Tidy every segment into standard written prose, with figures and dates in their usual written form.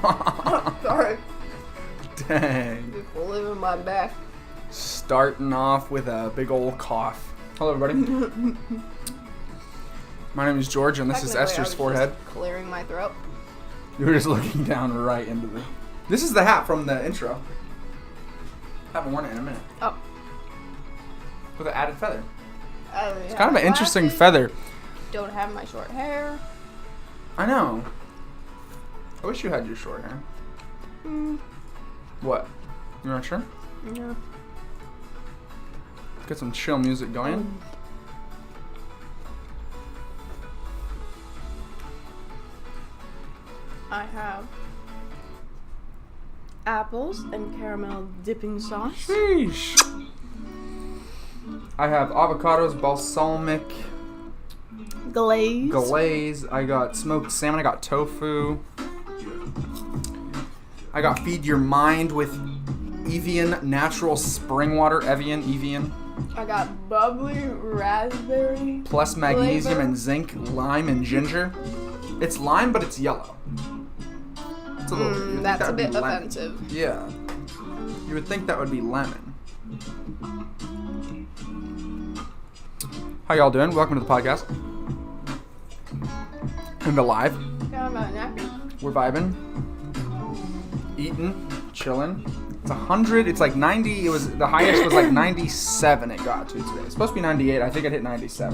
Sorry. Dang. People live in my back. Starting off with a big old cough. Hello, everybody. My name is George, and this is Esther's forehead. Just clearing my throat. You were just looking down right into the... This is the hat from the intro. Haven't worn it in a minute. Oh. With an added feather. It's Kind of an interesting feather. Don't have my short hair. I know. I wish you had your short hair. What? You're not sure? No. Get some chill music going. I have apples and caramel dipping sauce. Sheesh. I have avocados, balsamic Glaze. I got smoked salmon. I got tofu. I got feed your mind with Evian natural spring water. Evian. I got bubbly raspberry. Plus magnesium flavor. and zinc, lime and ginger. It's lime, but it's yellow. It's a little. you'd think That's that a would be bit lemon. offensive. Yeah. You would think that would be lemon. How y'all doing? Welcome to the podcast. And alive. Yeah, I'm not napkin. We're vibing. Eating. Chilling. It's 100. It's like 90. It was the highest was like 97 it got to today. It's supposed to be 98. I think it hit 97.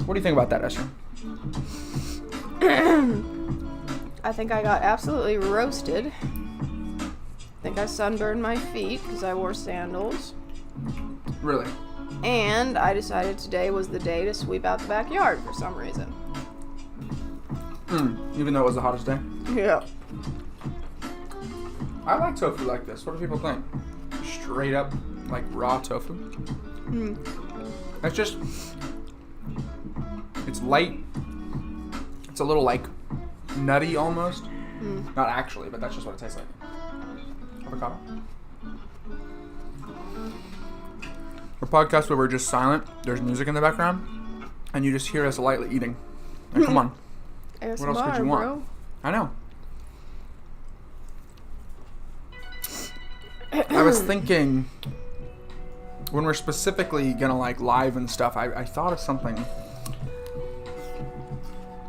What do you think about that, Esther? I think I got absolutely roasted. I think I sunburned my feet because I wore sandals. Really? And I decided today was the day to sweep out the backyard for some reason. Even though it was the hottest day? Yeah. I like tofu like this. What do people think? Straight up, like raw tofu? That's just... It's light. It's a little like nutty almost. Not actually, but that's just what it tastes like. Avocado. A podcast where we're just silent. There's music in the background, and you just hear us lightly eating. Like, come on. ASMR, What else could you want? bro. I know. I was thinking when we're specifically gonna like live and stuff. I thought of something.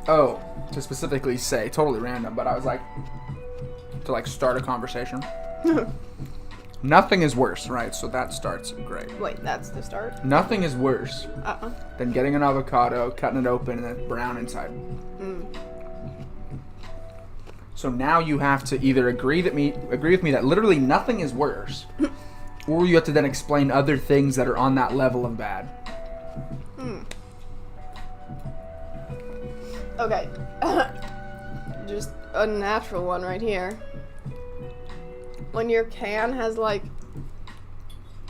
Oh, to specifically say, totally random, but I was like, to like start a conversation. Nothing is worse, right? So that starts great. Wait, that's the start? Nothing is worse Uh-uh. than getting an avocado, cutting it open, and it's brown inside. So now you have to either agree with me that literally nothing is worse, or you have to then explain other things that are on that level of bad. Okay. Just a natural one right here. When your can has like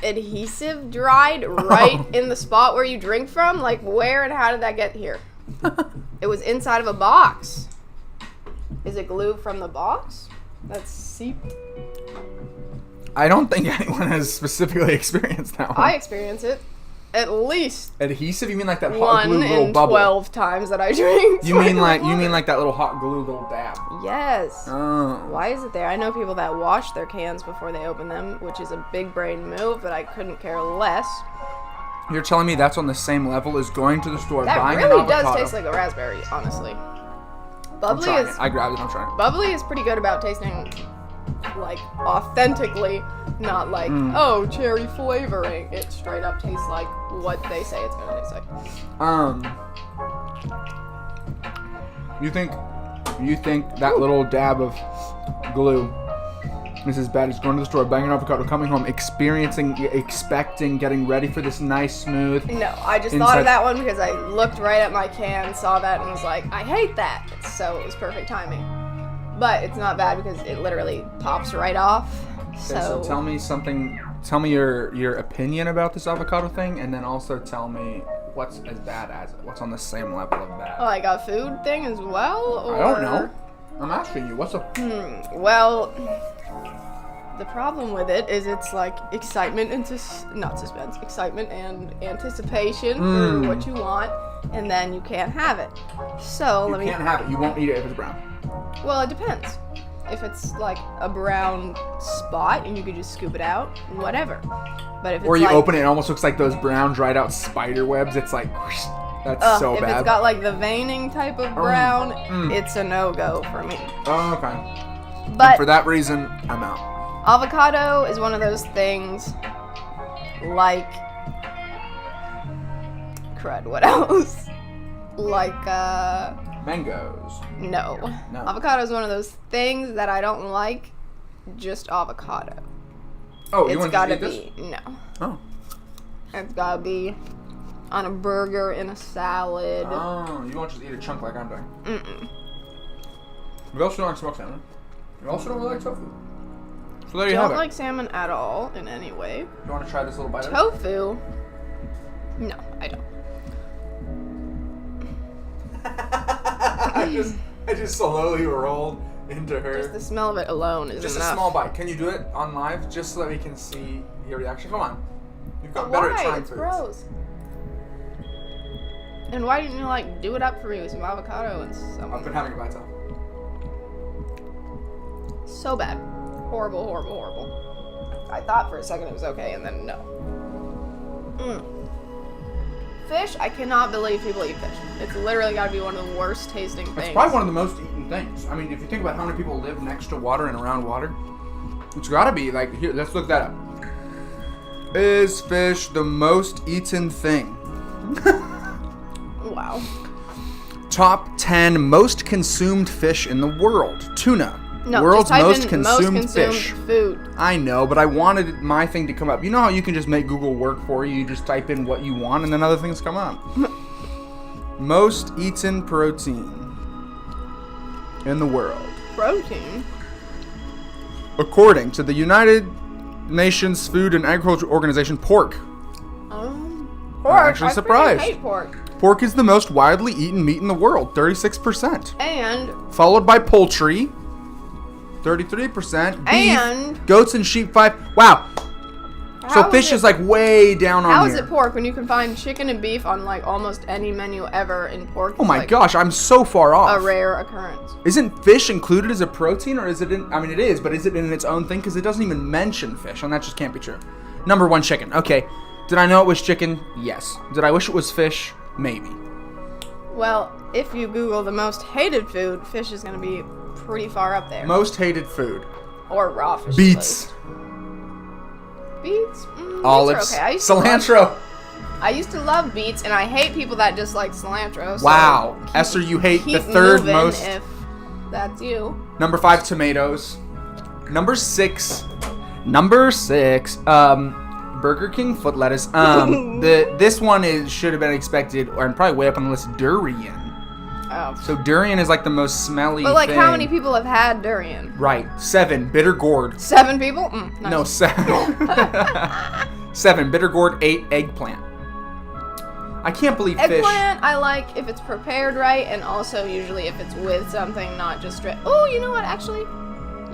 adhesive dried right in the spot where you drink from, like where and how did that get here? It was inside of a box. Is it glue from the box that's seeped? I don't think anyone has specifically experienced that one. I experience it at least Adhesive? You mean like that hot 1 glue little in bubble? 12 times that I drink. You mean like that little hot glue little dab? Yes. Oh. Why is it there? I know people that wash their cans before they open them, which is a big brain move, but I couldn't care less. You're telling me that's on the same level as going to the store, That buying really an avocado? does taste like a raspberry, honestly. I'm Bubbly trying is it. I grabbed it. I'm trying it. bubbly is pretty good about tasting like authentically, not like oh cherry flavoring. It straight up tastes like what they say it's gonna taste like. You think that little dab of glue is as bad as going to the store, buying an avocado, coming home, expecting, getting ready for this nice, smooth... No, I just thought inside- of that one because I looked right at my can, saw that, and was like, I hate that. So it was perfect timing. But it's not bad because it literally pops right off. Okay, So so tell me something. Tell me your opinion about this avocado thing, and then also tell me what's as bad as it. What's on the same level of bad? like a food thing as well? Or... I don't know. I'm asking you. What's a... Well, The problem with it is it's like excitement and not suspense, excitement and anticipation for what you want, and then you can't have it. So You can't have it. You won't eat it if it's brown. Well, it depends. If it's like a brown spot and you could just scoop it out, whatever. But if it's Or you like, open it, it almost looks like those brown dried out spider webs. It's like, that's so if bad. it's got like the veining type of brown, it's a no-go for me. Oh, okay. But And for that reason, I'm out. avocado is one of those things like crud, what else? Like Mangoes. no. No. Avocado is one of those things that I don't like, just avocado. Oh, you It's want gotta to eat be this? no. Oh. It's gotta be on a burger, in a salad. Oh, you won't just eat a chunk like I'm doing. Mm-mm. We also don't like smoked salmon. We also don't really like tofu. So there you have Don't it. like salmon at all in any way. You want to try this little bite of it? Tofu? No, I don't. I just slowly rolled into her. Just the smell of it alone is Just enough. a small bite. Can you do it on live just so that we can see your reaction? Come on. You've But got better at why? trying It's foods. gross. And why didn't you like do it up for me with some avocado and some? I've been having a bad time. So bad. Horrible, horrible, horrible. I thought for a second it was okay, and then no. Fish, I cannot believe people eat fish. It's literally got to be one of the worst tasting things. It's probably one of the most eaten things. I mean, if you think about how many people live next to water and around water, it's got to be like, here, let's look that up. Is fish the most eaten thing? Wow. Top 10 most consumed fish in the world. Tuna. No, World's just type most in consumed fish. food. I know, but I wanted my thing to come up. You know how you can just make Google work for you? You just type in what you want and then other things come up. Most eaten protein in the world. Protein? According to the United Nations Food and Agriculture Organization, pork. Pork. I'm actually surprised. I hate pork. Pork is the most widely eaten meat in the world, 36%. And Followed by poultry, 33%. Beef, And- goats and sheep, 5%. Wow. So how fish it- is like way down on How here. is it pork when you can find chicken and beef on like almost any menu ever, and pork Oh is my like gosh, I'm so far off. a rare occurrence? Isn't fish included as a protein, or is it in, I mean it is, but is it in its own thing? Because it doesn't even mention fish, and that just can't be true. Number 1, chicken. Okay. Did I know it was chicken? Yes. Did I wish it was fish? Maybe. Well, if you Google the most hated food, fish is going to be pretty far up there. Most hated food. Or raw fish. Beets. Beets? Olives. Beets are okay. Cilantro. I used to love beets, and I hate people that dislike cilantro. So Wow. Esther, you hate the keep third moving most. if that's you. Number 5, tomatoes. Number 6. Burger King foot lettuce. This one should have been expected, and probably way up on the list. Durian. Oh. So durian is like the most smelly. But like, thing. how many people have had durian? Right. 7, bitter gourd. 7 people? Nice. No, 7. 7, bitter gourd. 8, eggplant. I can't believe fish. Eggplant, I like if it's prepared right, and also usually if it's with something, not just straight. Oh, you know what? Actually,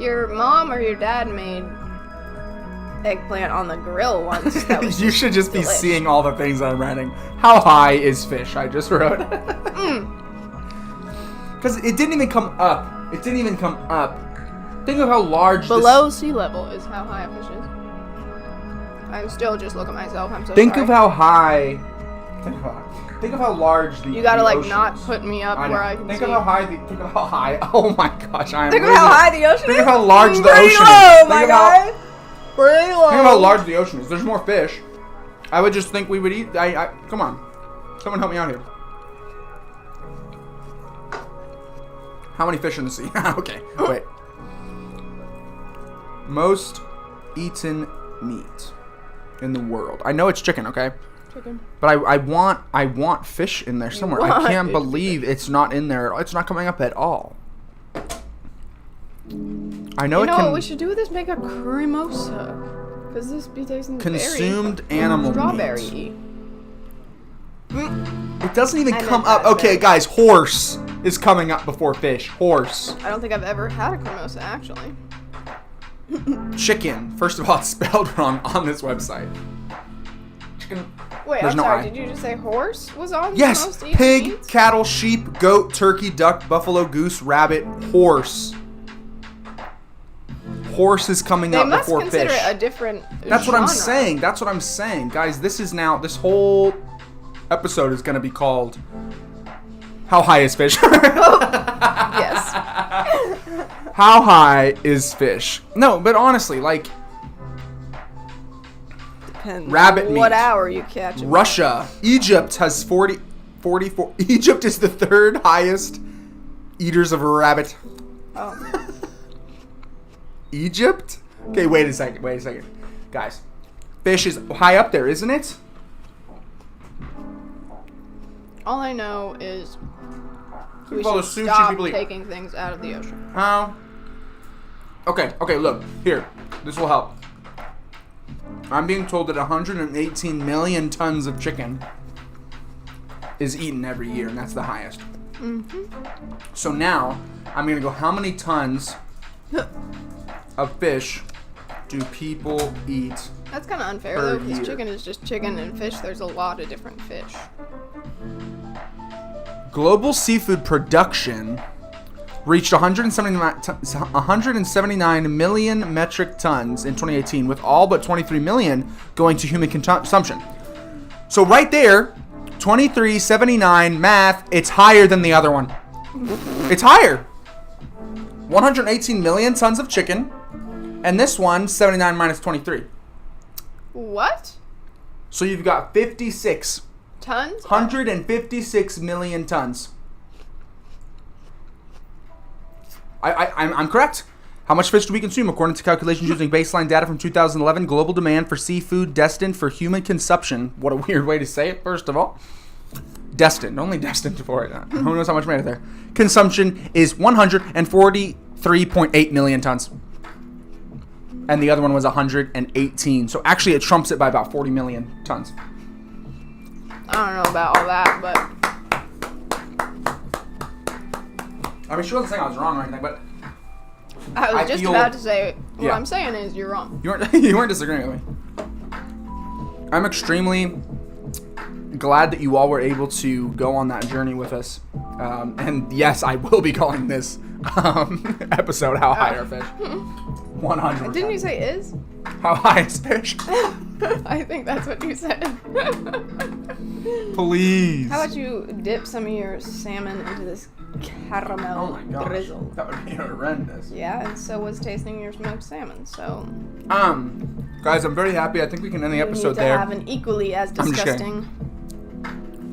your mom or your dad made eggplant on the grill once. That was You should just be delish. seeing all the things I'm writing. How high is fish? I just wrote. Because it didn't even come up. It didn't even come up. Think of how large. Below sea level is how high a fish is. I'm still just looking at myself. I'm so Think sorry. of how high. Think of how large the. You gotta the like ocean not is. put me up I know. where I can Think see. of how high. Think of how high. Oh my gosh! I am. Think of losing how it. high the ocean is. Think of how large the Pretty ocean low, is. my Think of how- guy. Pretty low. Think of how large the ocean is. There's more fish. I would just think we would eat. Come on. Someone help me out here. How many fish in the sea? Okay, wait. Most eaten meat in the world. I know it's chicken, okay? Chicken. But I want fish in there somewhere. I want can't it. believe it's not in there. It's not coming up at all. I know You it know can what we should do with this? Make a cremosa. Because this be tasting consumed very animal strawberry-y. meat. It doesn't even I come meant up. that, Okay, but- guys, horse is coming up before fish. Horse. I don't think I've ever had a cremosa, actually. Chicken. First of all, it's spelled wrong on this website. Chicken. Wait, There's I'm no sorry. I. Did you just say horse was on? Yes. Most eaten Pig, meats? cattle, sheep, goat, turkey, duck, buffalo, goose, rabbit, horse. Horse is coming up before fish. They must consider it a different That's what I'm genre. saying. That's what I'm saying. Guys, this whole episode is going to be called How High is Fish? Yes. How high is fish? No, but honestly, like, Depends rabbit on what meat. hour you catch it. Russia, Egypt has 44. Egypt is the third highest eaters of rabbit. Oh. Egypt? Okay, wait a second. Guys, fish is high up there, isn't it? All I know is we Well, should the sushi stop people eat. taking things out of the ocean. How? Okay, look. Here. This will help. I'm being told that 118 million tons of chicken is eaten every year, and that's the highest. Mm-hmm. So now, I'm going to go, how many tons of fish do people eat? That's kind of unfair, Per though, because year. chicken is just chicken, and fish, there's a lot of different fish. Global seafood production reached 179 million metric tons in 2018, with all but 23 million going to human consumption. So right there, 2379 math, it's higher than the other one. It's higher. 118 million tons of chicken, and this one, 79 minus 23. What? So you've got 56. Tons? 156 million tons. I'm correct. How much fish do we consume? According to calculations using baseline data from 2011, global demand for seafood destined for human consumption. What a weird way to say it, first of all. Destined. Only destined for it. Who knows how much made it there? Consumption is 143.8 million tons. And the other one was 118. So actually it trumps it by about 40 million tons. I don't know about all that, but I mean, she wasn't saying I was wrong or anything, but I was just feel- about to say, what Yeah. I'm saying is you're wrong. you weren't disagreeing with me. I'm extremely glad that you all were able to go on that journey with us. And yes, I will be calling this episode How High Are Fish? 100%. Didn't you say is? How high is fish? I think that's what you said. Please. How about you dip some of your salmon into this caramel Oh my gosh. drizzle? That would be horrendous. Yeah, and so was tasting your smoked salmon. So Guys, I'm very happy. I think we can end the you episode need to there. have an equally as I'm just disgusting.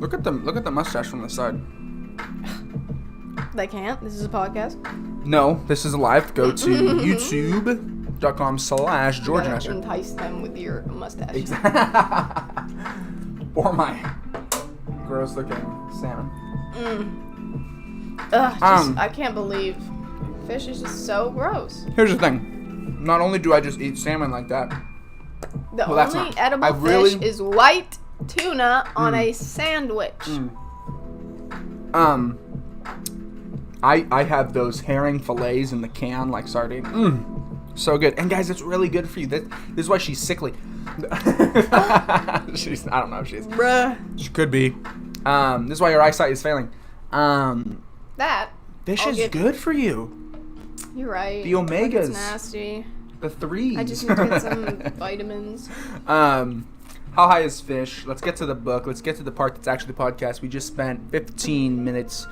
Look at the mustache from the side. They can't. This is a podcast. No, this is live. Go to youtube.com/George You and gotta Esther. entice them with your mustache. Or my gross looking salmon. I can't believe fish is just so gross. Here's the thing. Not only do I just eat salmon like that, The Well, that's only not- edible I really- fish is white tuna on a sandwich. I have those herring fillets in the can like sardine. So good. And guys, it's really good for you. This is why she's sickly. I don't know if she is. Bruh. She could be. This is why your eyesight is failing. That. Fish I'll is give- good for you. You're right. The omegas. It's nasty. The 3s. I just need to get some vitamins. How high is fish? Let's get to the book. Let's get to the part that's actually the podcast. We just spent 15 minutes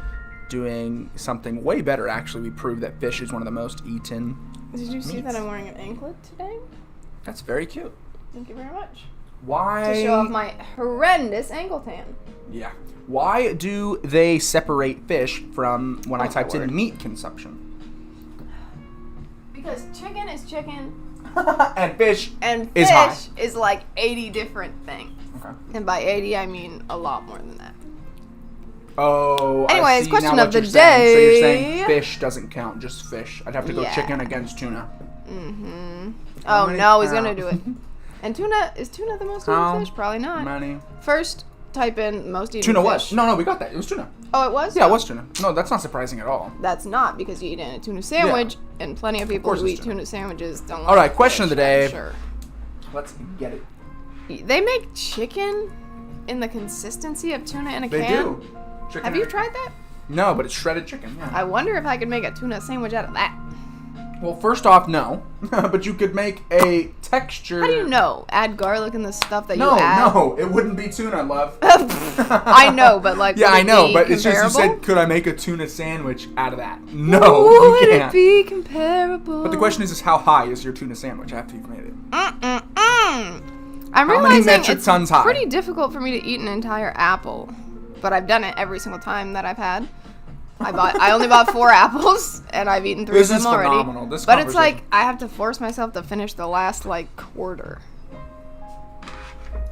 doing something way better, actually. We proved that fish is one of the most eaten. Did you see meats. that I'm wearing an anklet today? That's very cute. Thank you very much. Why? To show off my horrendous ankle tan. Yeah. Why do they separate fish from when I Oh, typed my in word. meat consumption? Because chicken is chicken, And fish and is fish high. is like 80 different things. Okay. And by 80, I mean a lot more than that. Oh, Anyways, I see question now of what the you're saying. So you're saying day. fish doesn't count, just fish. I'd have to go Yeah. chicken against tuna. Oh, many- no, he's going to do it. And is tuna the most eaten How fish? Probably not. Many. First, type in most eaten Tuna fish. was. No, we got that. It was tuna. Oh, it was? Yeah, it was tuna. No, that's not surprising at all. That's not, because you eat it in a tuna sandwich, and plenty of people who eat tuna sandwiches don't like All right, question of the day. Sure. Let's get it. They make chicken in the consistency of tuna in a can? They do. Chicken. Have you tried that? No, but it's shredded chicken, yeah. I wonder if I could make a tuna sandwich out of that. Well, first off, no. But you could make a texture... How do you know? Add garlic in the stuff that you add? No, it wouldn't be tuna, love. I know, but like, yeah, I know, but it's just you said, could I make a tuna sandwich out of that? No, would you can't. It be comparable? But the question is how high is your tuna sandwich after you've made it? I'm how many realizing metric it's tons high? pretty difficult for me to eat an entire apple, but I've done it every single time that I've had. I only bought 4 apples, and I've eaten 3 of them already. This is phenomenal. But it's like I have to force myself to finish the last quarter.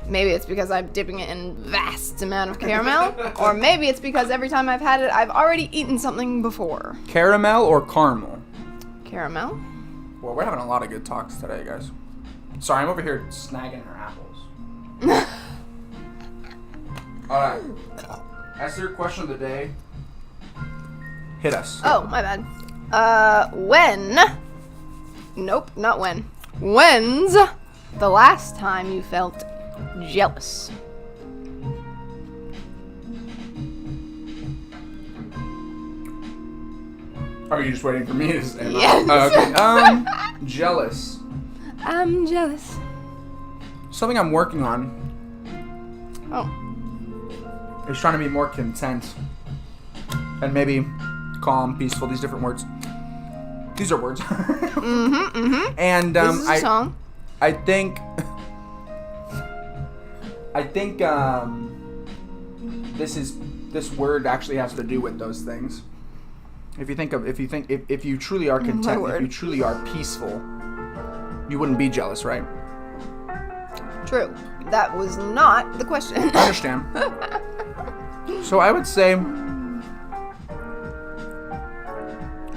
Maybe it's because I'm dipping it in vast amount of caramel, or maybe it's because every time I've had it, I've already eaten something before. Caramel or caramel? Caramel. Well, we're having a lot of good talks today, guys. Sorry, I'm over here snagging our apples. All right, Esther, question of the day. Hit us. Oh, my bad. When? Nope, not when. When's the last time you felt jealous? Are you just waiting for me to say? Yes. Okay. Jealous. I'm jealous. Something I'm working on Oh. is trying to be more content and maybe calm, peaceful. These different words. These are words. And This is a song. I think this word actually has to do with those things. If you truly are content, if you truly are peaceful, you wouldn't be jealous, right? True. That was not the question. I understand. So I would say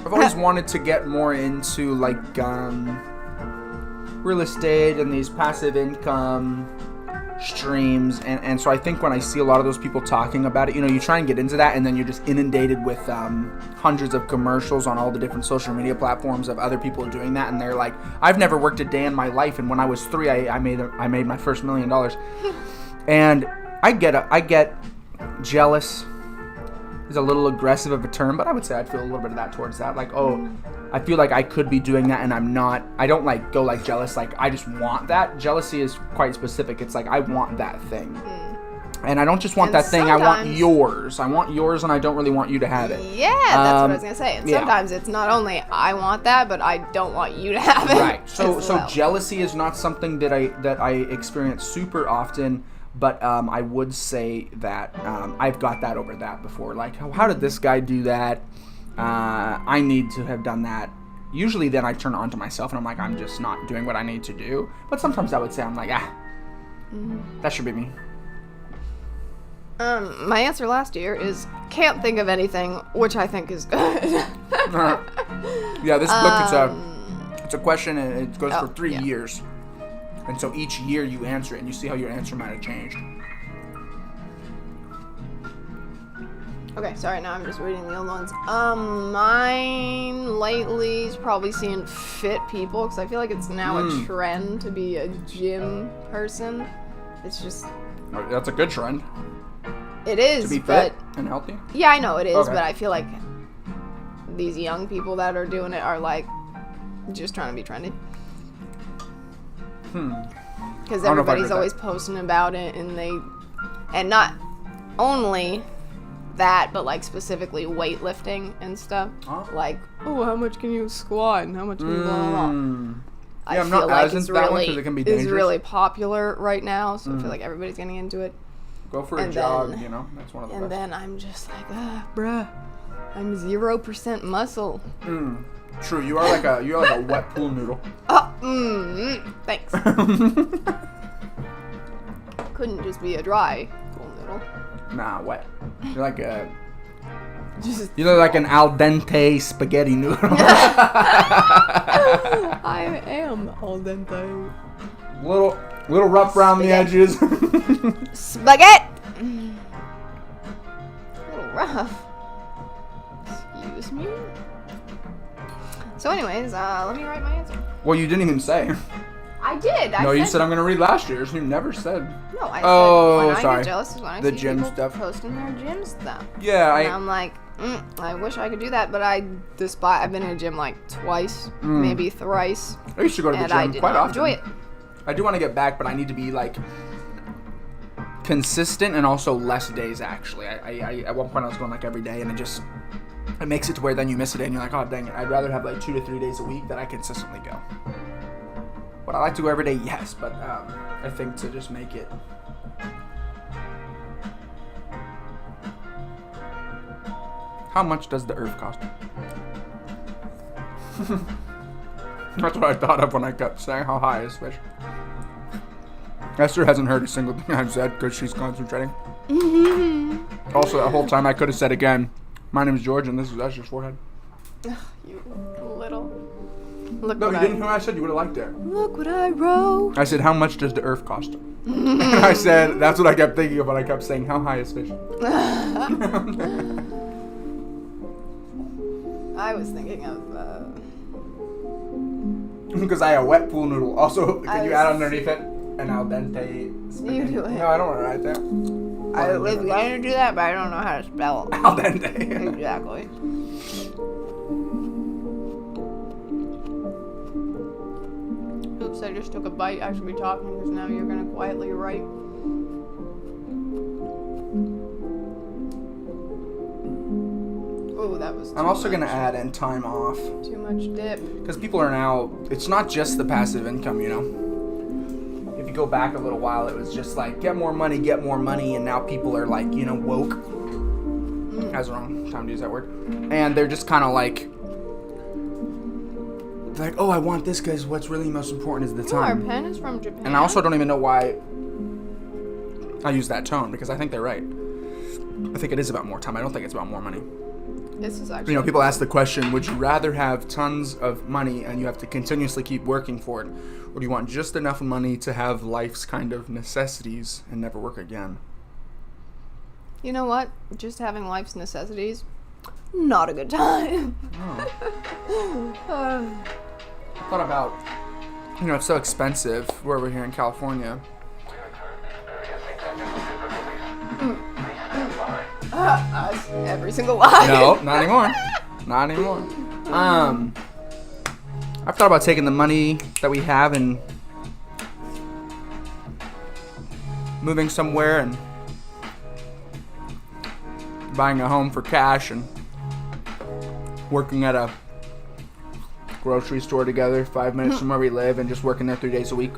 I've always wanted to get more into real estate and these passive income streams, and so I think when I see a lot of those people talking about it, you try and get into that, and then you're just inundated with hundreds of commercials on all the different social media platforms of other people doing that, and they're like, I've never worked a day in my life, and when I was 3 I made my first $1 million. And I get jealous is a little aggressive of a term, but I would say I'd feel a little bit of that towards that. Like, oh, I feel like I could be doing that and I'm not. I don't go jealous. Like, I just want that. Jealousy is quite specific. It's like, I want that thing. And I don't just want that thing. I want yours. I want yours, and I don't really want you to have it. Yeah, that's what I was going to say. And sometimes it's not only I want that, but I don't want you to have it. Right. So jealousy is not something that I experience super often. But I would say that I've got that over that before. Like, how did this guy do that? I need to have done that. Usually then I turn it on to myself and I'm like, I'm just not doing what I need to do. But sometimes I would say, I'm like, that should be me. My answer last year is can't think of anything, which I think is good. Yeah, this book, it's a question, and it goes for 3 years. And so each year you answer it, and you see how your answer might have changed. Okay, sorry, now I'm just reading the old ones. Mine lately is probably seeing fit people, because I feel like it's now a trend to be a gym person. It's just... That's a good trend. It is, to be fit and healthy? Yeah, I know it is, but I feel like these young people that are doing it are, just trying to be trendy. Because everybody's always posting about it, and not only that, but specifically weightlifting and stuff. Like, how much can you squat and how much can you blah blah blah. Yeah, I'm not as into that one because it can be dangerous. It's really popular right now, so I feel like everybody's getting into it. Go for a jog, that's one of the best. And then I'm just like, bruh, I'm 0% muscle. True, you're like a wet pool noodle. Thanks. Couldn't just be a dry pool noodle. Nah, wet. You're like a... You look like an al dente spaghetti noodle. I am al dente. Little rough around the edges. Spaghetti! Little rough. Excuse me? So anyways, let me write my answer. Well, you didn't even say. I did. No, you said I'm going to read last year's. You never said. No, I Oh, said when I sorry. get jealous is when I The see gym people stuff. posting their gym stuff. Yeah, And I'm like, I wish I could do that, but I've been in a gym like twice, maybe thrice, I used to go to the and I gym did quite not often. enjoy it. I do want to get back, but I need to be like consistent and also less days actually. I at one point I was going like every day, and it makes it to where then you miss a day and you're like, oh dang it, I'd rather have like 2 to 3 days a week that I consistently go. But I like to go every day, yes, but I think to just make it. How much does the earth cost? That's what I thought of when I kept saying how high is fish. Esther hasn't heard a single thing I've said because she's concentrating. Also, the whole time I could have said again, my name is George and this is Esther's forehead. You little. Look No, what you didn't hear what I said. You would have liked it. Look what I wrote. I said, how much does the earth cost? And I said, that's what I kept thinking of when I kept saying, how high is fish? I was thinking of. Because I have a wet pool noodle. Also, can you I add was- underneath it an al dente spaghetti? You do it. No, I don't want to write that. I was going to do that, but I don't know how to spell it. Al dente. Exactly. Oops, I just took a bite. I should be talking because now you're going to quietly write. Oh, that was. I'm also going to add in time off. Too much dip. Because people are now, it's not just the passive income, you know. If you go back a little while, it was just like, get more money, and now people are like, you know, woke. That's the wrong time to use that word. And they're just kind of like, oh, I want this because what's really most important is the Oh, our time. pen is from Japan. And I also don't even know why I use that tone, because I think they're right. I think it is about more time. I don't think it's about more money. This is actually. You know, people ask the question, would you rather have tons of money and you have to continuously keep working for it, or do you want just enough money to have life's kind of necessities and never work again? You know what? Just having life's necessities, not a good time. I thought about, you know, it's so expensive where we're here in California. Us, every single line. No, not anymore. Not anymore. I've thought about taking the money that we have and moving somewhere and buying a home for cash and working at a grocery store together 5 minutes from where we live and just working there 3 days a week.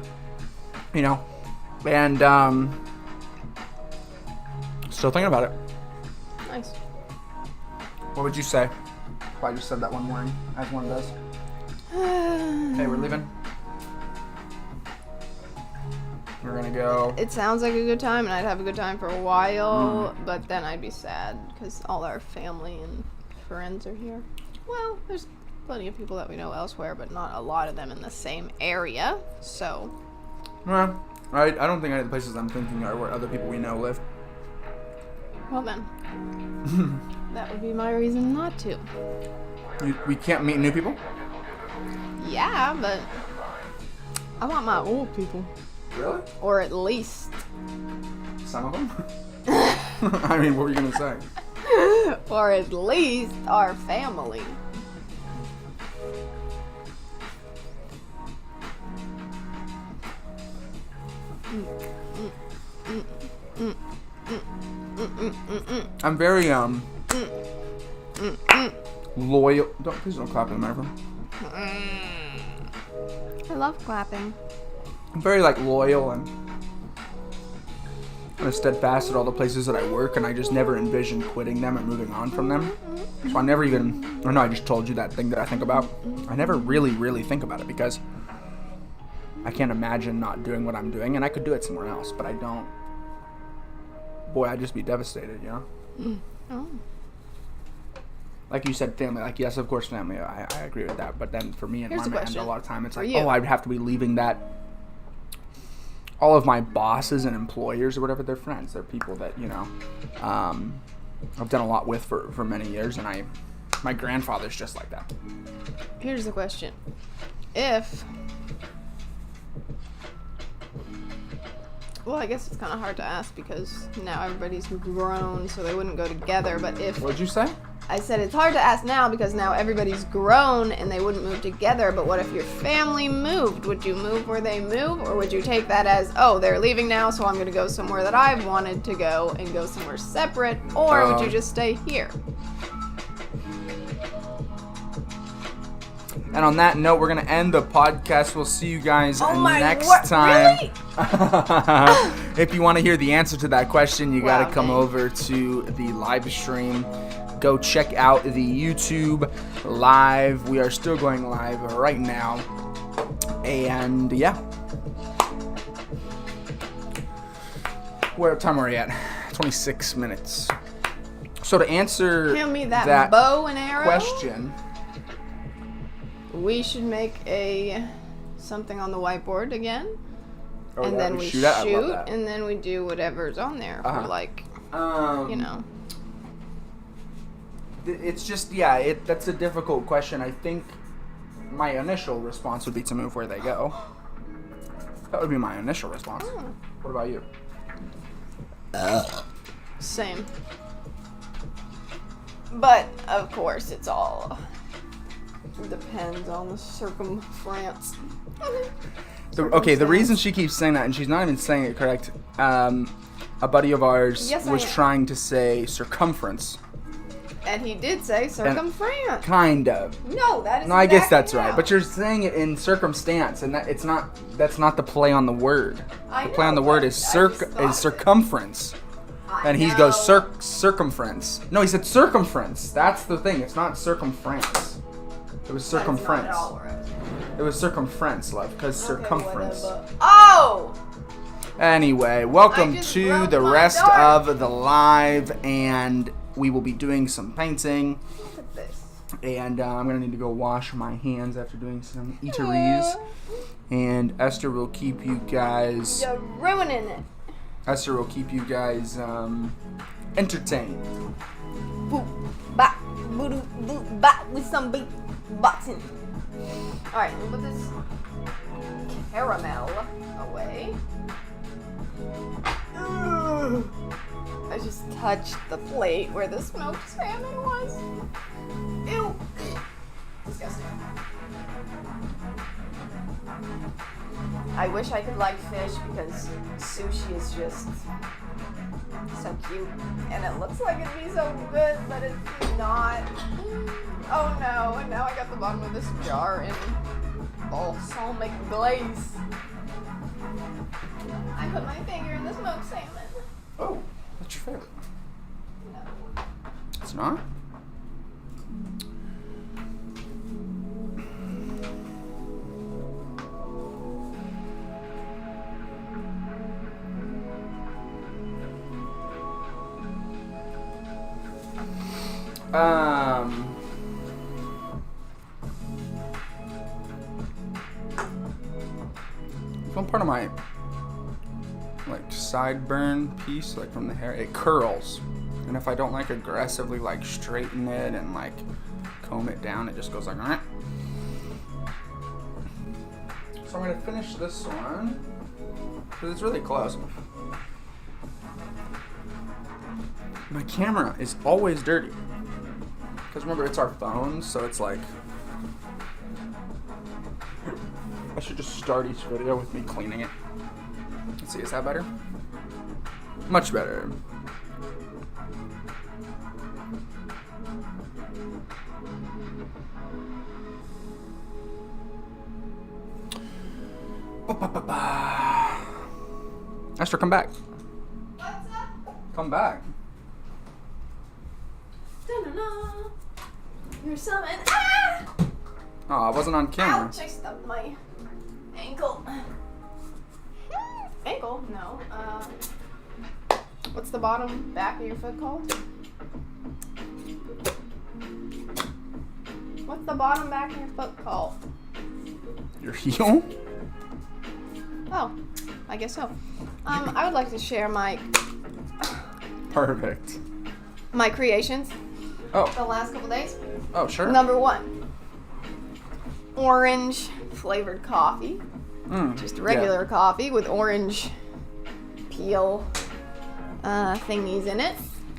You know? And still thinking about it. Nice. What would you say if I just said that one morning, as one does? Hey, we're leaving. We're gonna go. It sounds like a good time, and I'd have a good time for a while, but then I'd be sad because all our family and friends are here. Well, there's plenty of people that we know elsewhere, but not a lot of them in the same area, so. Well, I don't think any of the places I'm thinking are where other people we know live. Well then, that would be my reason not to. We can't meet new people? Yeah, but I want my old people. Really? Or at least. Some of them? I mean, what were you gonna say? Or at least our family. I'm very loyal. Please don't clap in the microphone. I love clapping. I'm very like loyal and kind of steadfast at all the places that I work, and I just never envision quitting them and moving on from them. So I never even, I know I just told you that thing that I think about. I never really think about it because I can't imagine not doing what I'm doing, and I could do it somewhere else, but I don't. Boy, I'd just be devastated, you know? Oh. Like you said, family. Like, yes, of course, family. I agree with that. But then for me and Here's the my end, a question lot of time, it's for like, you. oh, I'd have to be leaving that. All of my bosses and employers or whatever, they're friends. They're people that, you know, I've done a lot with for many years, and my grandfather's just like that. Here's the question. Well, I guess it's kind of hard to ask because now everybody's grown, so they wouldn't go together. But if... What'd you say? I said it's hard to ask now because now everybody's grown and they wouldn't move together. But what if your family moved? Would you move where they move? Or would you take that as, oh, they're leaving now, so I'm going to go somewhere that I've wanted to go and go somewhere separate? Or would you just stay here? And on that note, we're going to end the podcast. We'll see you guys next time. Really? If you want to hear the answer to that question, you got to come dang. over to the live stream. Go check out the YouTube live. We are still going live right now. And yeah. What time are we at? 26 minutes. So to answer Hand me that bow and arrow question, we should make something on the whiteboard again. And then we shoot, and then we do whatever's on there for like, you know. It's just, yeah, that's a difficult question. I think my initial response would be to move where they go. That would be my initial response. What about you? Same. But, of course, it's all depends on the circumference. The reason she keeps saying that, and she's not even saying it correct, a buddy of ours was trying to say circumference. And he did say circumference. Kind of. No, that is No, I guess that's right. But you're saying it in circumstance, and that's not the play on the word. The play on the word is circumference. And he goes circumference. No, he said circumference. That's the thing. It's not circumference. It was circumference. It was circumference, love, because circumference. Oh! Anyway, welcome to the rest of the live, and we will be doing some painting. Look at this. And I'm going to need to go wash my hands after doing some eateries. And Esther will keep you guys... You're ruining it. Esther will keep you guys entertained. Boop, bop, boo, boo, bop, with some beatboxing. Alright, we'll put this caramel away. Ugh. I just touched the plate where the smoked salmon was. Ew. Disgusting. I wish I could like fish because sushi is just so cute. And it looks like it'd be so good, but it's not. Oh no, and now I got the bottom of this jar in balsamic glaze. I put my finger in the smoked salmon. Oh, that's your favorite. No. It's not? One part of my like sideburn piece, like from the hair, it curls, and if I don't like aggressively like straighten it and like comb it down, it just goes like that. So I'm gonna finish this one because it's really close. My camera is always dirty because remember it's our phone, so it's like I should just start each video with me cleaning it. Let's see, is that better? Much better. Esther, come back. What's up? Come back. Da-na-na. You're summoned. Ah! Oh, I wasn't on camera. Ouch, I stubbed my ankle. Ankle? No. What's the bottom back of your foot called? What's the bottom back of your foot called? Your heel? Oh, I guess so. I would like to share my... Perfect. My creations Oh. the last couple days. Oh, sure. Number 1. Orange flavored coffee. Just regular coffee with orange peel thingies in it,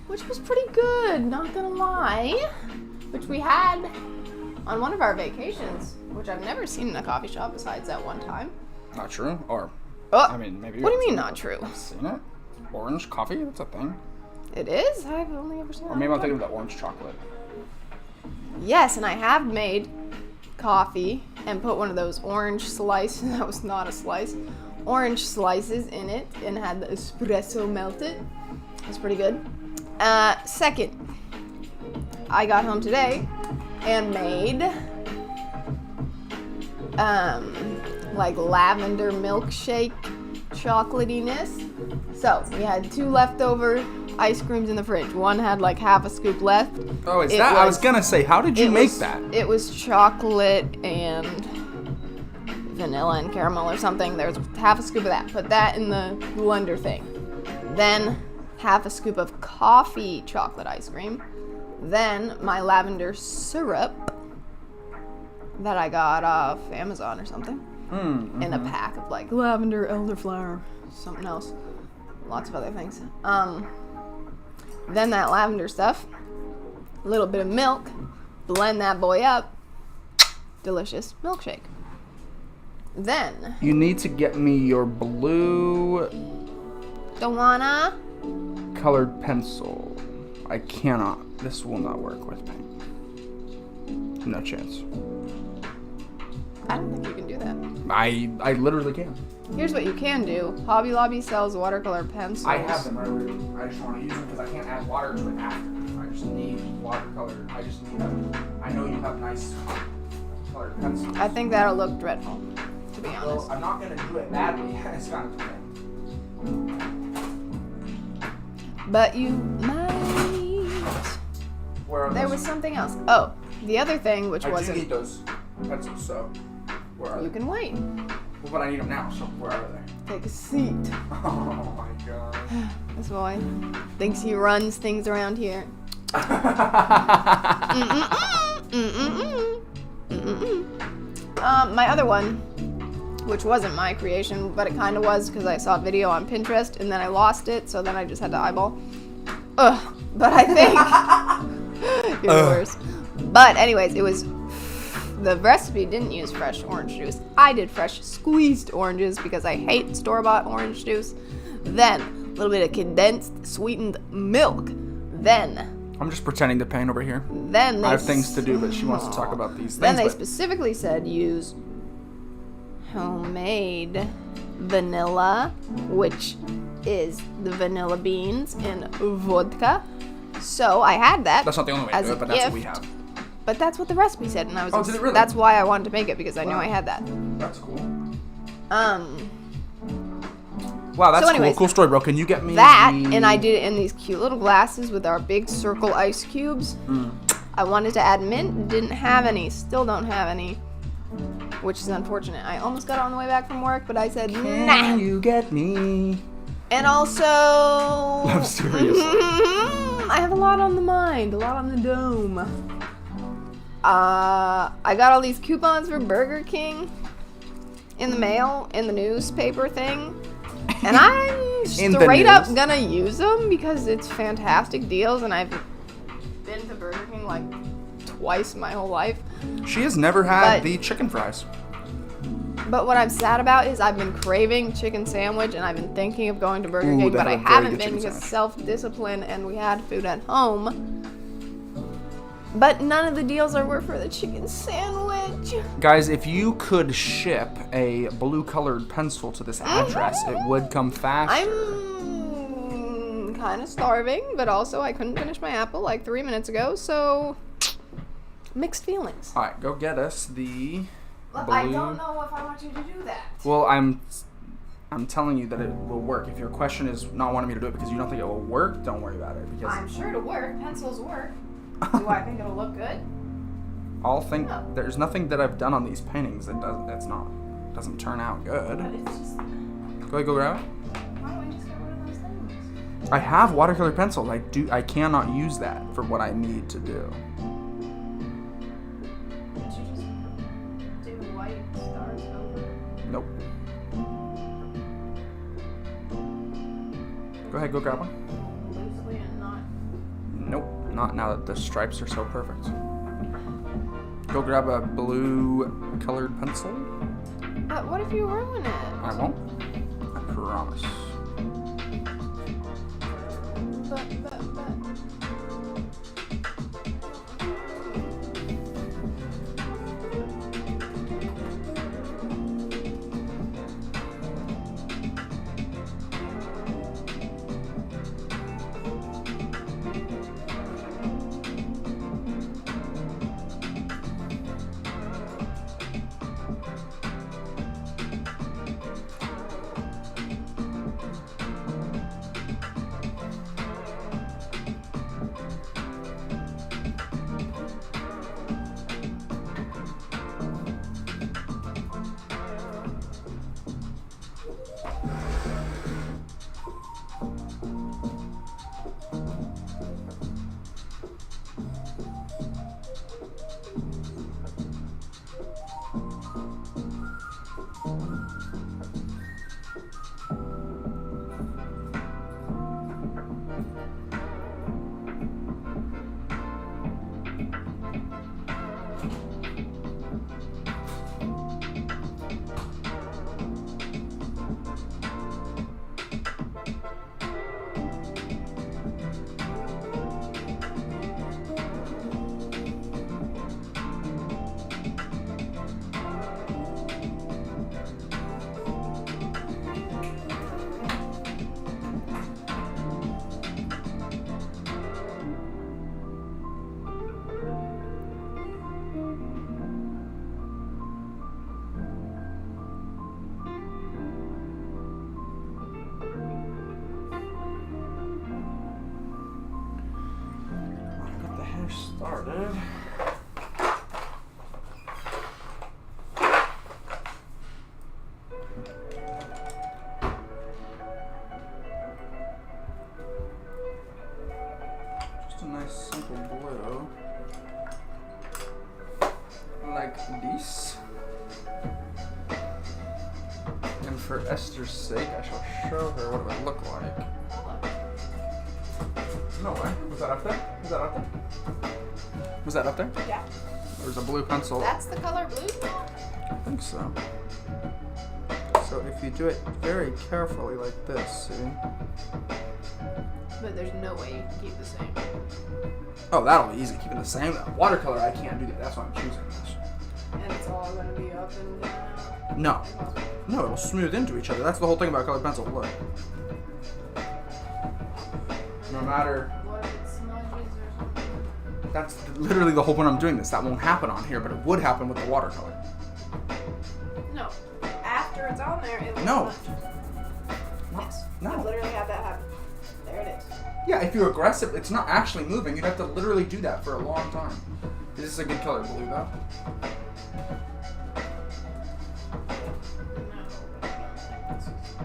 which was pretty good, not gonna lie. Which we had on one of our vacations, which I've never seen in a coffee shop besides that one time. Not true. Or, Oh, I mean, maybe. what do you mean not true? I've seen it. Orange coffee? That's a thing. It is? I've only ever seen it. Or maybe I'm thinking of the orange chocolate. Yes, and I have made coffee and put one of those orange slices, that was not a slice, orange slices in it and had the espresso melted. It was pretty good. Second, I got home today and made like lavender milkshake chocolatiness. So we had 2 leftover ice creams in the fridge. One had like half a scoop left. Oh, is that? I was gonna say, how did you make that? It was chocolate and vanilla and caramel or something. There's half a scoop of that. Put that in the blender thing. Then half a scoop of coffee chocolate ice cream. Then my lavender syrup that I got off Amazon or something. In a pack of like lavender, elderflower, something else. Lots of other things. Then that lavender stuff, a little bit of milk, blend that boy up. Delicious milkshake. Then You need to get me your blue don't wanna. colored pencil. I cannot. This will not work with paint. No chance. I don't think you can do that. I literally can. Here's what you can do. Hobby Lobby sells watercolor pencils. I have them earlier. I just want to use them because I can't add water to it after. I just need watercolor. I just need them. I know you have nice colored pencils. I think that'll look dreadful, to be honest. Well, I'm not going to do it badly. It's kind of But you might. Where are There those? was something else. Oh, the other thing, which I do wasn't. need those pencils, so where are You they? can wait. Well, but I need them now, so where are they? Take a seat. Oh my god. This boy thinks he runs things around here. My other one, which wasn't my creation, but it kind of was because I saw a video on Pinterest and then I lost it, so then I just had to eyeball. Ugh. But I think you're the worst. But anyways, it was the recipe didn't use fresh orange juice. I did fresh squeezed oranges because I hate store-bought orange juice. Then a little bit of condensed sweetened milk. Then I'm just pretending to paint over here. Then they I have things to do, but she wants to talk about these things. Then they but- specifically said use homemade vanilla, which is the vanilla beans in vodka. So I had that. That's not the only way to as do a it, but that's what we gift. have. But that's what the recipe said, and I was. Oh, did it really? That's why I wanted to make it because I knew Wow. I had that. That's cool. So Wow, that's anyways, cool. Cool story, bro. Can you get me That, the... and I did it in these cute little glasses with our big circle ice cubes. I wanted to add mint, didn't have any, still don't have any, which is unfortunate. I almost got it on the way back from work, but I said, nah. Can you get me? And also, I'm serious. I have a lot on the mind, a lot on the dome. I got all these coupons for Burger King in the mail, in the newspaper thing. And I'm In the straight up news. gonna use them because it's fantastic deals, and I've been to Burger King like twice my whole life. She has never had But- the chicken fries. But what I'm sad about is I've been craving chicken sandwich, and I've been thinking of going to Burger Ooh, King, they but I have a very haven't good been chicken because sandwich. self-discipline, and we had food at home. But none of the deals were for the chicken sandwich. Guys, if you could ship a blue-colored pencil to this address, it would come faster. I'm kind of starving, but also I couldn't finish my apple like 3 minutes ago, so mixed feelings. All right, go get us the But blue. I don't know if I want you to do that. Well, I'm telling you that it will work. If your question is not wanting me to do it because you don't think it will work, don't worry about it. Because I'm sure it'll work. Pencils work. Do I think it'll look good? No. there's nothing that I've done on these paintings that doesn't turn out good. But it's just, Go ahead, go grab it. why don't we just get rid of those things? I have watercolor pencils. I cannot use that for what I need to do. Did you just do white stars over? Nope. Go ahead, go grab one. Loosely and not. Nope, not now that the stripes are so perfect. Go grab a blue colored pencil. But what if you ruin it? I won't. I promise. But. Started. Just a nice simple blue, like this. And for Esther's sake, I shall show her what it would look like. No way. Was that up there? Was that up there? Was that up there? Yeah. There's a blue pencil. That's the color blue? I think so. So if you do it very carefully like this, see? But there's no way you can keep the same. Oh, that'll be easy. Keep it the same. Watercolor, I can't do that. That's why I'm choosing this. And it's all going to be up and down? No. No, it'll smooth into each other. That's the whole thing about colored pencil. Look. No matter... What if it smudges or something? That's literally the whole point I'm doing this. That won't happen on here, but it would happen with the watercolor. No. After it's on there, it will No. smudge. Yes. No. I literally had that happen. There it is. Yeah, if you're aggressive, it's not actually moving. You'd have to literally do that for a long time. Is this a good color blue, though?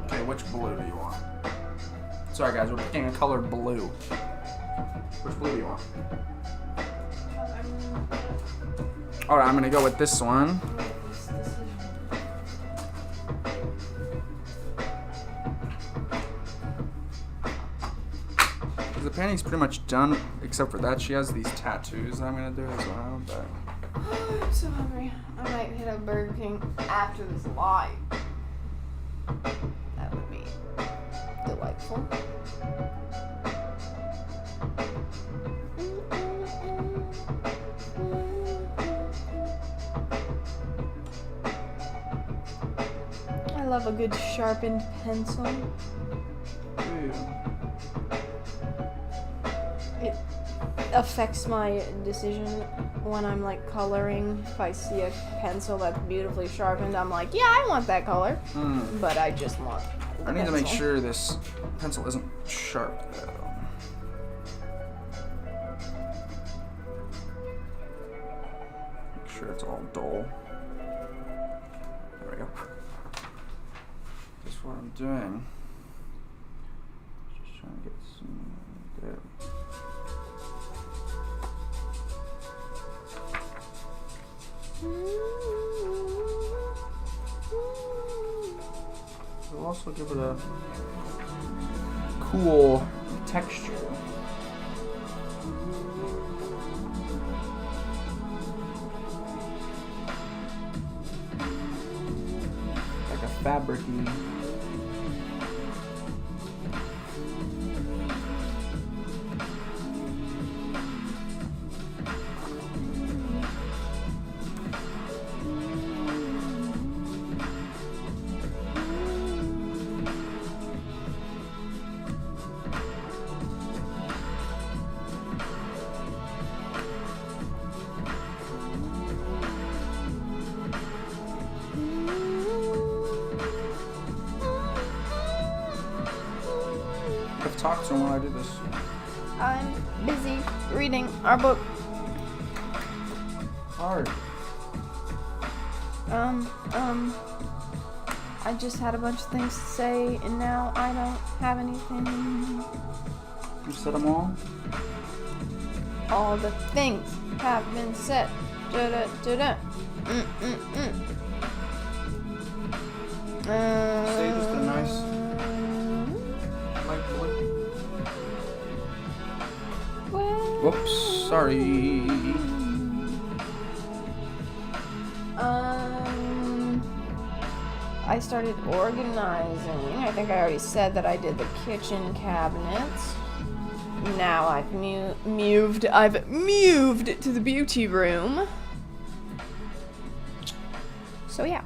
Okay, which blue do you want? Sorry, guys, we're picking a color blue. Which blue do you want? Alright, I'm gonna go with this one. The painting's pretty much done, except for that. She has these tattoos I'm gonna do as well, but... I'm so hungry. I might hit a Burger King after this live. That would be delightful. I love a good sharpened pencil. Ew. It affects my decision when I'm like coloring. If I see a pencil that's beautifully sharpened, I'm like, yeah, I want that color. But I just want the I need to make pencil. sure this pencil isn't sharp, though. Make sure it's all dull. There we go. That's what I'm doing. Just trying to get some also give it a cool texture. Like a fabric-y. Talk to him while I do this. I'm busy reading our book. Hard. I just had a bunch of things to say, and now I don't have anything. You said them all? All the things have been said. Da-da-da-da. Say just a nice... Whoops, sorry. I started organizing. I think I already said that I did the kitchen cabinets. Now I've moved to the beauty room. So yeah,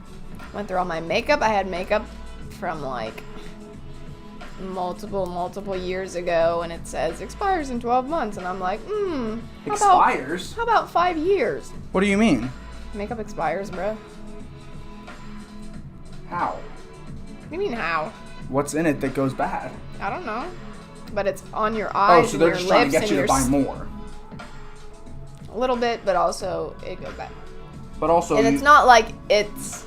went through all my makeup. I had makeup from like multiple years ago, and it says expires in 12 months, and I'm like, expires? How about 5 years? What do you mean? Makeup expires, bro. How? What do you mean how? What's in it that goes bad? I don't know. But it's on your eyes, so and they're your just lips, trying to get and you your to buy more. A little bit, but also it goes bad. But also, and it's not like it's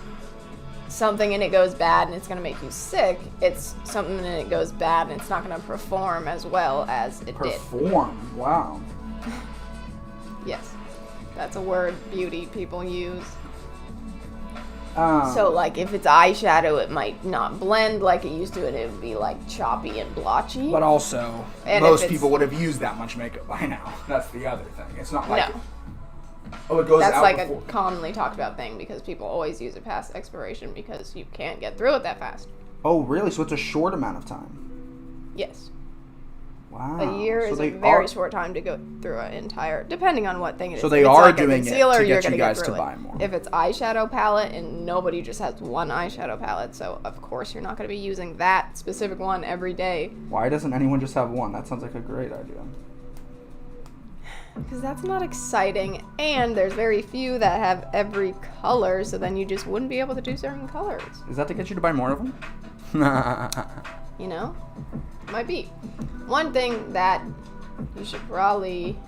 something and it goes bad and it's going to make you sick. It's something and it goes bad and it's not going to perform as well as it did. Perform? Wow. Yes. That's a word beauty people use. So, like, if it's eyeshadow, it might not blend like it used to, and it would be, like, choppy and blotchy. But also, most people would have used that much makeup by now. That's the other thing. It's not like... No. It goes That's out like before. a commonly talked about thing, because people always use it past expiration because you can't get through it that fast. Oh, really? So it's a short amount of time? Yes. Wow. A year is a very short time to go through an entire, depending on what thing it is. So they are doing it to get you guys to buy more. If it's eyeshadow palette, and nobody just has one eyeshadow palette, so of course you're not going to be using that specific one every day. Why doesn't anyone just have one? That sounds like a great idea. Because that's not exciting, and there's very few that have every color, so then you just wouldn't be able to do certain colors. Is that to get you to buy more of them? You know? Might be. One thing that you should probably,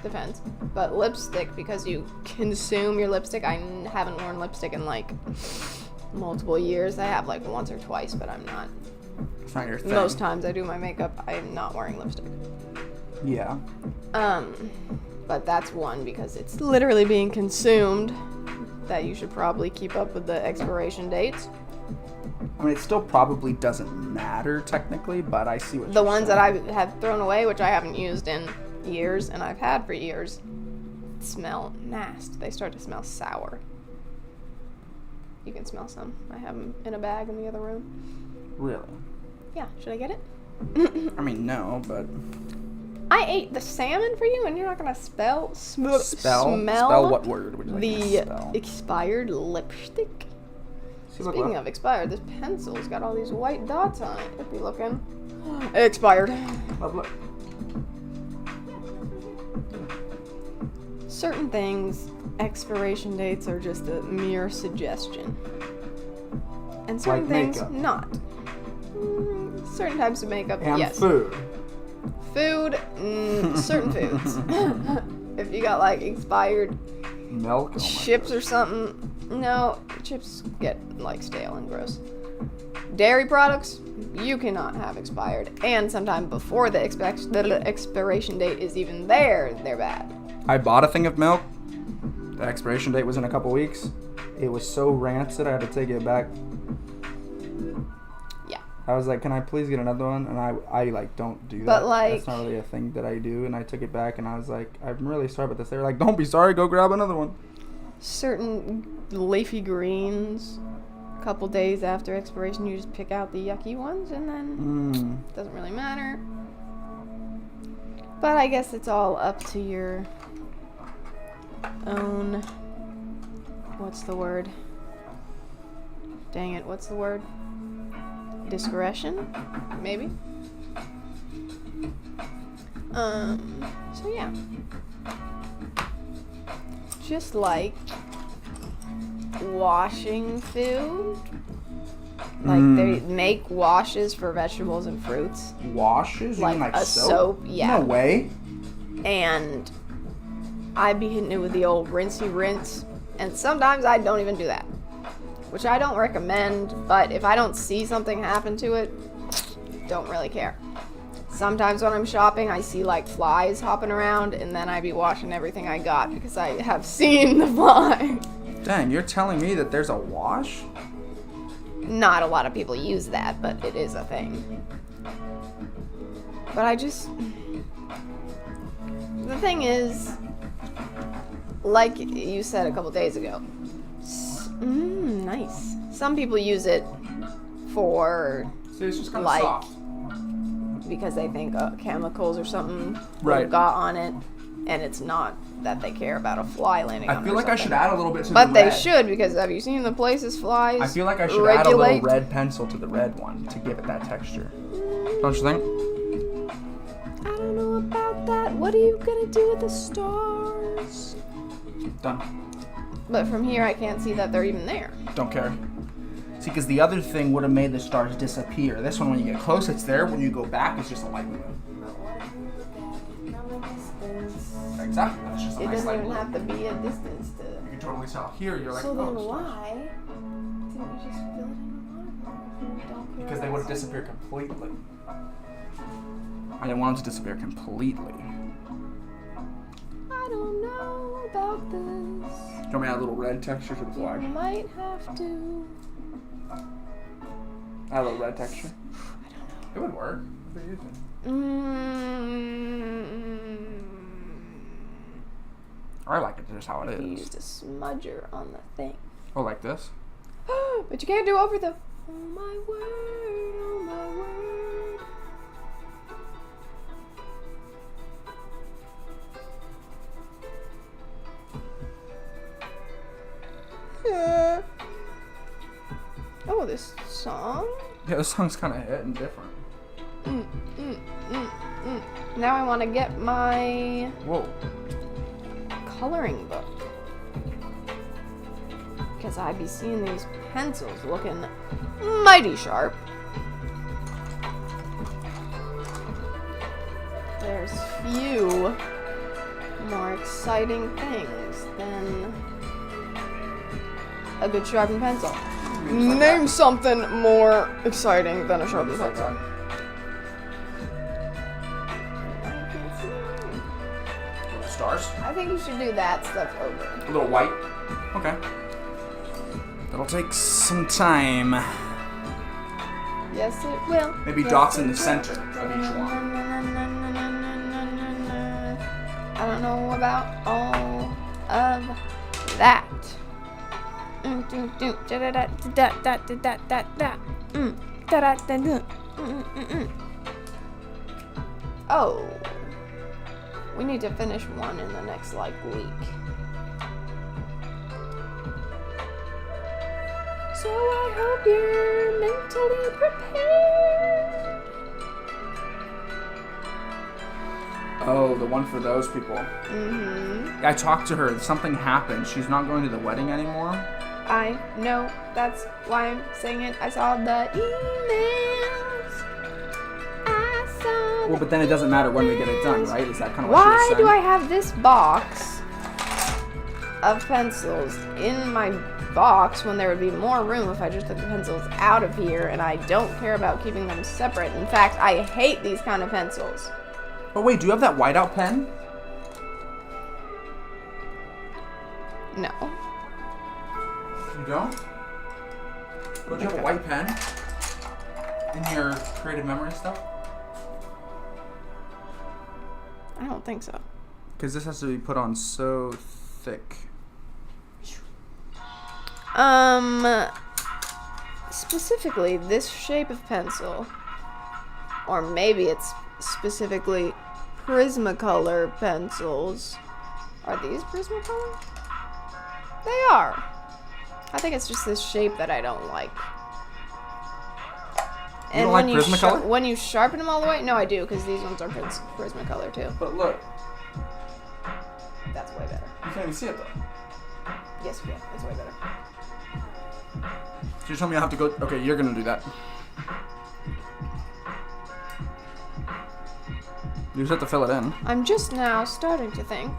depends, but lipstick, because you consume your lipstick. I haven't worn lipstick in like multiple years. I have like once or twice, but I'm not. It's not your thing. Most times I do my makeup, I'm not wearing lipstick. Yeah. But that's one, because it's literally being consumed, that you should probably keep up with the expiration dates. I mean, it still probably doesn't matter technically, but I see what The you're ones saying. that I have thrown away, which I haven't used in years, and I've had for years, smell nasty. They start to smell sour. You can smell some. I have them in a bag in the other room. Really? Yeah, should I get it? I mean, no, but... I ate the salmon for you, and you're not gonna smell Spell what word would you like me to the spell? expired lipstick? See, look, Speaking look. of expired, this pencil's got all these white dots on it. If you looking, expired. Look. Certain things, expiration dates are just a mere suggestion, and certain Like things makeup. not. Certain types of makeup, And yes. food. Food, certain foods. If you got like expired Milk. Oh my chips or something, no, chips get like stale and gross. Dairy products, you cannot have expired, and sometime before the expiration date is even there, they're bad. I bought a thing of milk. The expiration date was in a couple weeks. It was so rancid, I had to take it back. Yeah. I was like, can I please get another one? And I like, don't do that. But, like... That's not really a thing that I do. And I took it back and I was like, I'm really sorry about this. They were like, don't be sorry. Go grab another one. Certain leafy greens, a couple days after expiration, you just pick out the yucky ones and then it doesn't really matter. But I guess it's all up to your own, what's the word? Dang it, what's the word? Discretion? Maybe? So yeah. Just like washing food. Like they make washes for vegetables and fruits. Washes? You Like mean like a soap? soap, yeah. No way. And I'd be hitting it with the old rinsey rinse. And sometimes I don't even do that. Which I don't recommend, but if I don't see something happen to it, don't really care. Sometimes when I'm shopping, I see like flies hopping around, and then I be washing everything I got because I have seen the fly. Dang, you're telling me that there's a wash? Not a lot of people use that, but it is a thing. But I just... The thing is, like you said a couple days ago, nice. Some people use it for, See, it's just kind of like, soft. because they think chemicals or something Right. got on it, and it's not that they care about a fly landing on it. I feel or like I should something. add a little bit to the But red. they should, because have you seen the places flies I feel like I should add a regulate? little red pencil to the red one to give it that texture. Don't you think? I don't know about that. What are you gonna do with the stars? Done. But from here, I can't see that they're even there. Don't care. See, because the other thing would have made the stars disappear. This one, when you get close, it's there. When you go back, it's just a light blue. Exactly. That's just a It nice doesn't light even blue. have to be a distance to... You can totally tell. Here, you're like, So oh, then stars. why didn't you just fill it in the watercolor? Because they would have disappeared completely. I didn't want them to disappear completely. I don't know about this. Do you want me to add a little red texture to the You flag? might have to. Add a little red texture? I don't know. It would work. It'd be easy. I like it just how it You is. used a smudger on the thing. Oh, like this? But you can't do over the... Oh my word, oh my word. Oh, this song? Yeah, this song's kind of hitting different. Now I want to get my Whoa. coloring book. Because I be seeing these pencils looking mighty sharp. There's few more exciting things than a good sharpened pencil. Name something more exciting than a sharpened pencil. Stars? I think you should do that stuff over. A little white? Okay. That'll take some time. Yes, it will. Maybe Yes, dots in it the will. center of each one. I don't know about all of that. Oh. We need to finish one in the next, like, week. So I hope you're mentally prepared. Oh, the one for those people. Mm-hmm. I talked to her. Something happened. She's not going to the wedding anymore. I know. That's why I'm saying it. I saw the emails. I saw Well, but then it doesn't matter when we get it done, right? Is that kind of what Why she was do I saying? have this box of pencils in my box when there would be more room if I just took the pencils out of here, and I don't care about keeping them separate. In fact, I hate these kind of pencils. Oh, wait, do you have that whiteout pen? No. You don't? Don't you have a white pen? in your creative memory stuff? I don't think so. Because this has to be put on so thick. Specifically this shape of pencil, or maybe it's specifically Prismacolor pencils. Are these Prismacolor? They are. I think it's just this shape that I don't like. You don't like Prismacolor? When you sharpen them all the way? No, I do, because these ones are Prismacolor too. But look. That's way better. You can't even see it though. Yes, you can. It's way better. So you're telling me I have to go... Okay, you're going to do that. You just have to fill it in. I'm just now starting to think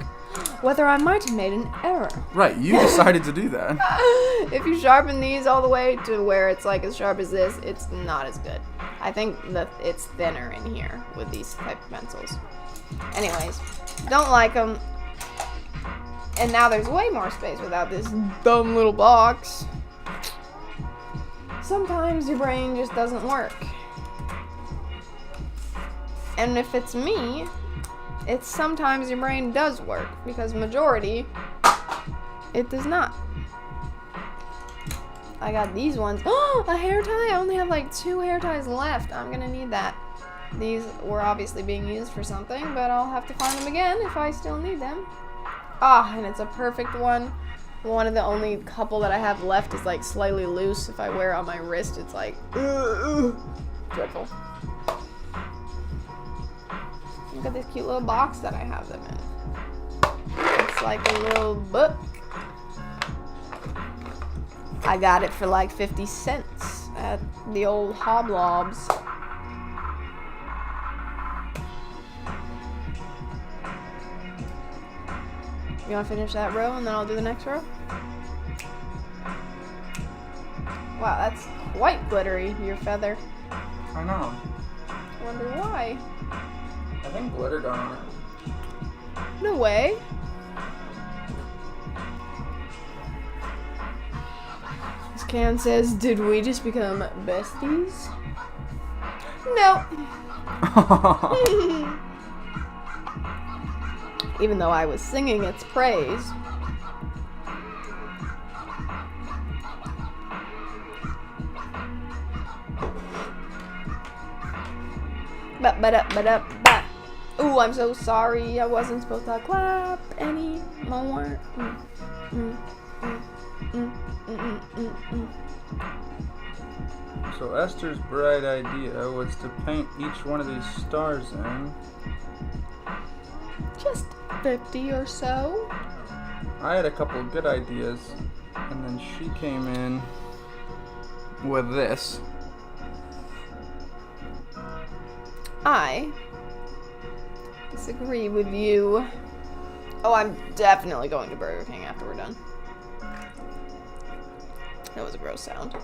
whether I might have made an error. Right, you decided to do that. If you sharpen these all the way to where it's like as sharp as this, it's not as good. I think that it's thinner in here with these type of pencils. Anyways, don't like them. And now there's way more space without this dumb little box. Sometimes your brain just doesn't work. And if it's me, it's sometimes your brain does work, because majority, it does not. I got these ones. Oh, a hair tie! I only have like 2 hair ties left. I'm gonna need that. These were obviously being used for something, but I'll have to find them again if I still need them. Ah, and it's a perfect one. One of the only couple that I have left is like slightly loose. If I wear it on my wrist, it's like dreadful. Look at this cute little box that I have them in. It's like a little book. I got it for like 50 cents at the old Hoblobs. You want to finish that row and then I'll do the next row? Wow, that's quite glittery, your feather. I know. I wonder why. I think glitter got on it. No way. This can says, did we just become besties? No. Even though I was singing its praise. Ba-ba-da-ba-da-ba. Ooh, I'm so sorry. I wasn't supposed to clap anymore. So Esther's bright idea was to paint each one of these stars in. Just 50 or so. I had a couple of good ideas, and then she came in with this. I disagree with you. Oh, I'm definitely going to Burger King after we're done. That was a gross sound.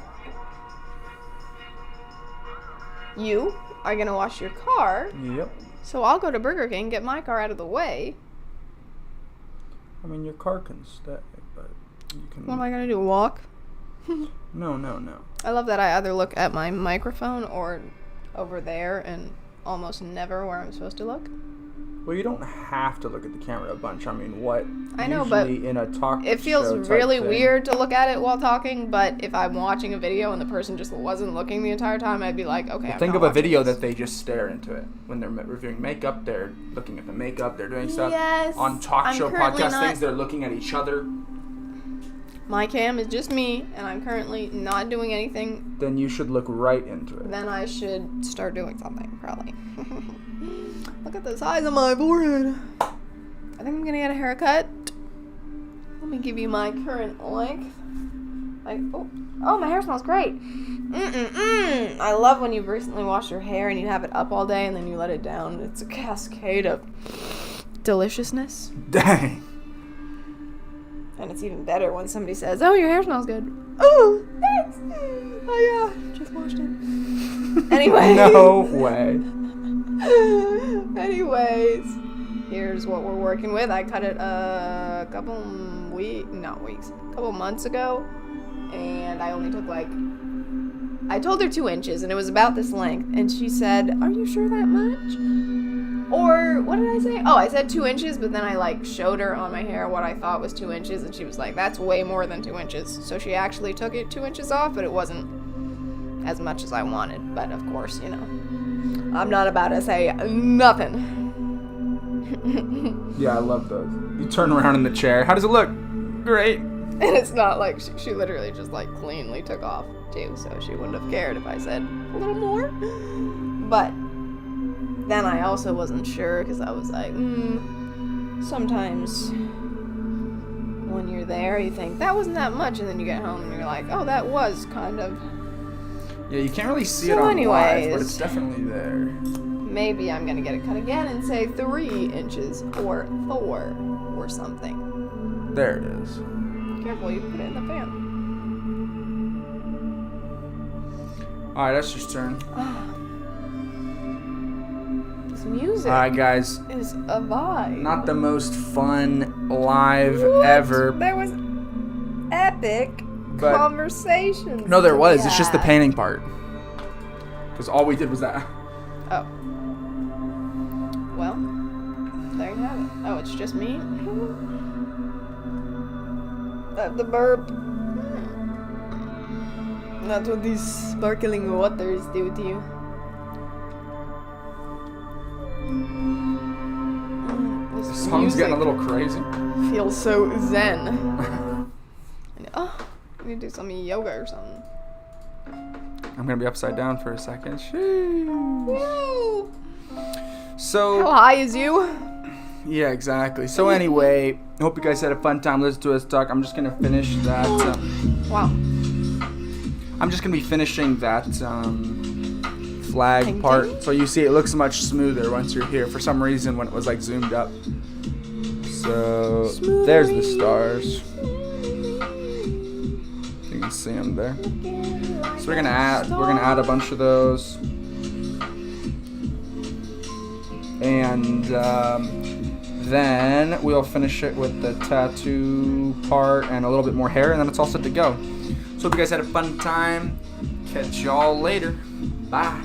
You are gonna wash your car. Yep. So I'll go to Burger King, get my car out of the way. I mean, your car can stay, but you can... What am I gonna do, walk? No. I love that I either look at my microphone or over there and almost never where I'm supposed to look. Well, you don't have to look at the camera a bunch. I mean, what? I know, but in a talk it feels show type really thing. weird to look at it while talking, but if I'm watching a video and the person just wasn't looking the entire time, I'd be like, okay, Think of a video that they just stare into it. When they're reviewing makeup, they're looking at the makeup, they're doing stuff. Yes, On talk show currently podcast not- things, they're looking at each other. My cam is just me, and I'm currently not doing anything. Then you should look right into it. Then I should start doing something, probably. Look at the size of my forehead. I think I'm gonna get a haircut. Let me give you my current length. Like, oh, my hair smells great. I love when you've recently washed your hair and you have it up all day and then you let it down. It's a cascade of deliciousness. Dang. And it's even better when somebody says, oh, your hair smells good. Oh, thanks. Oh, yeah, just washed it. Anyway. No way. Anyways, here's what we're working with. I cut it a couple months ago, and I only took like I told her 2 inches, and it was about this length, and she said, "Are you sure that much?" Or, what did I say? Oh, I said 2 inches, but then I, like, showed her on my hair what I thought was 2 inches, and she was like, "That's way more than 2 inches." So she actually took it 2 inches off, but it wasn't as much as I wanted. But, of course, you know, I'm not about to say nothing. Yeah, I love those. You turn around in the chair. How does it look? Great. And it's not like she literally just, like, cleanly took off, too, so she wouldn't have cared if I said a little more. But then I also wasn't sure, because I was like, sometimes when you're there, you think, that wasn't that much, and then you get home and you're like, oh, that was kind of. Yeah, you can't really see So it on anyways, live, but it's definitely there. Maybe I'm going to get it cut again and say 3 inches or 4 or something. There it is. Careful, you put it in the fan. Alright, that's your turn. This music Alright, guys. is a vibe. Not the most fun live ever. There was epic But- conversations. No, there to was. be It's just the had. painting part. Because all we did was that. Oh. Well, there you have it. Oh, it's just me? The burp. That's what these sparkling waters do to you. The song's getting a little crazy. Feels so zen. And, oh, I need to do some yoga or something. I'm going to be upside down for a second. Woo! So, How high is you? yeah, exactly. So anyway, I hope you guys had a fun time listening to us talk. I'm just going to finish that. Wow. I'm just going to be finishing that flag Painting? part. So you see it looks much smoother once you're here. For some reason when it was like zoomed up. So there's the stars. You can see them there. So we're gonna add a bunch of those. And then we'll finish it with the tattoo part and a little bit more hair, and then it's all set to go. So hope you guys had a fun time. Catch y'all later. Bye.